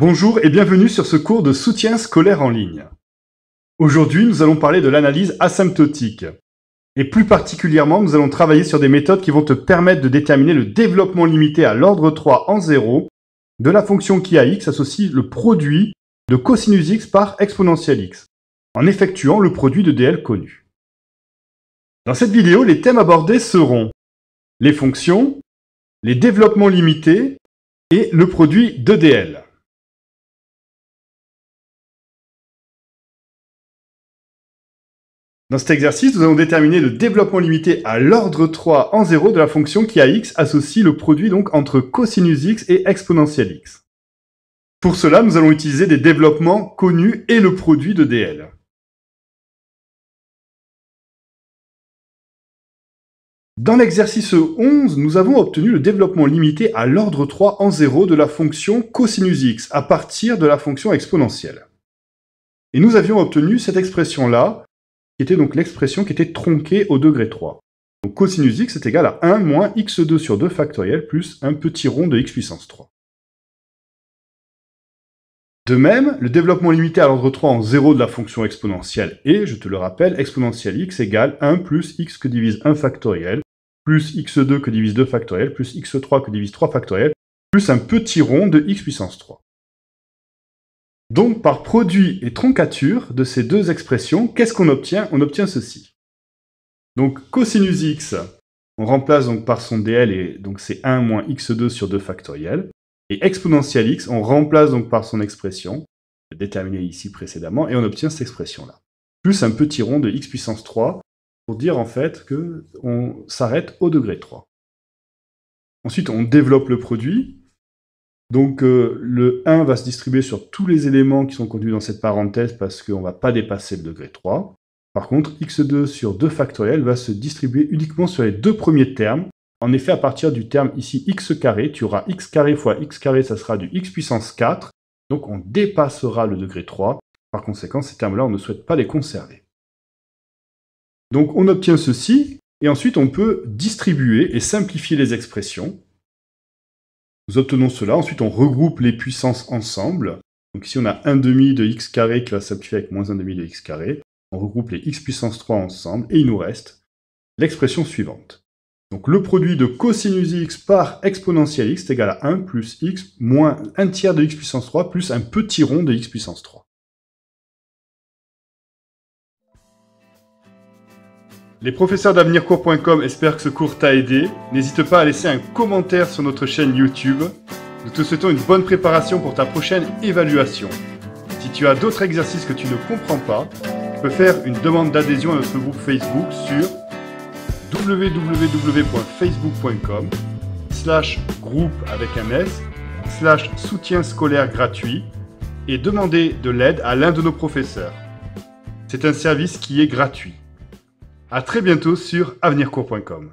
Bonjour et bienvenue sur ce cours de soutien scolaire en ligne. Aujourd'hui, nous allons parler de l'analyse asymptotique. Et plus particulièrement, nous allons travailler sur des méthodes qui vont te permettre de déterminer le développement limité à l'ordre 3 en 0 de la fonction qui à x associe le produit de cosinus x par exponentielle x, en effectuant le produit de dl connu. Dans cette vidéo, les thèmes abordés seront les fonctions, les développements limités et le produit de dl. Dans cet exercice, nous allons déterminer le développement limité à l'ordre 3 en 0 de la fonction qui à x associe le produit donc entre cosinus x et exponentielle x. Pour cela, nous allons utiliser des développements connus et le produit de dl. Dans l'exercice 11, nous avons obtenu le développement limité à l'ordre 3 en 0 de la fonction cosinus x à partir de la fonction exponentielle. Et nous avions obtenu cette expression-là, qui était donc l'expression qui était tronquée au degré 3. Donc cosinus x est égal à 1 moins x2 sur 2 factoriel plus un petit rond de x puissance 3. De même, le développement limité à l'ordre 3 en 0 de la fonction exponentielle est, je te le rappelle, exponentielle x égale 1 plus x que divise 1 factoriel, plus x2 que divise 2 factoriel, plus x3 que divise 3 factoriel, plus un petit rond de x puissance 3. Donc, par produit et troncature de ces deux expressions, qu'est-ce qu'on obtient? On obtient ceci. Donc, cosinus x, on remplace donc par son dl, et donc c'est 1 moins x2 sur 2 factoriel. Et exponentielle x, on remplace donc par son expression, déterminée ici précédemment, et on obtient cette expression-là. Plus un petit rond de x puissance 3, pour dire en fait qu'on s'arrête au degré 3. Ensuite, on développe le produit. Donc le 1 va se distribuer sur tous les éléments qui sont contenus dans cette parenthèse parce qu'on ne va pas dépasser le degré 3. Par contre, x2 sur 2 factoriel va se distribuer uniquement sur les deux premiers termes. En effet, à partir du terme ici x carré, tu auras x carré fois x carré, ça sera du x puissance 4. Donc on dépassera le degré 3. Par conséquent, ces termes-là, on ne souhaite pas les conserver. Donc on obtient ceci, et ensuite on peut distribuer et simplifier les expressions. Nous obtenons cela, ensuite on regroupe les puissances ensemble. Donc ici on a 1 demi de x carré qui va s'amplifier avec moins 1 demi de x carré. On regroupe les x puissance 3 ensemble, et il nous reste l'expression suivante. Donc le produit de cosinus x par exponentielle x est égal à 1 plus x moins 1 tiers de x puissance 3 plus un petit rond de x puissance 3. Les professeurs d'avenircours.com espèrent que ce cours t'a aidé. N'hésite pas à laisser un commentaire sur notre chaîne YouTube. Nous te souhaitons une bonne préparation pour ta prochaine évaluation. Si tu as d'autres exercices que tu ne comprends pas, tu peux faire une demande d'adhésion à notre groupe Facebook sur www.facebook.com/groupe avec un S/soutien scolaire gratuit et demander de l'aide à l'un de nos professeurs. C'est un service qui est gratuit. À très bientôt sur avenircours.com.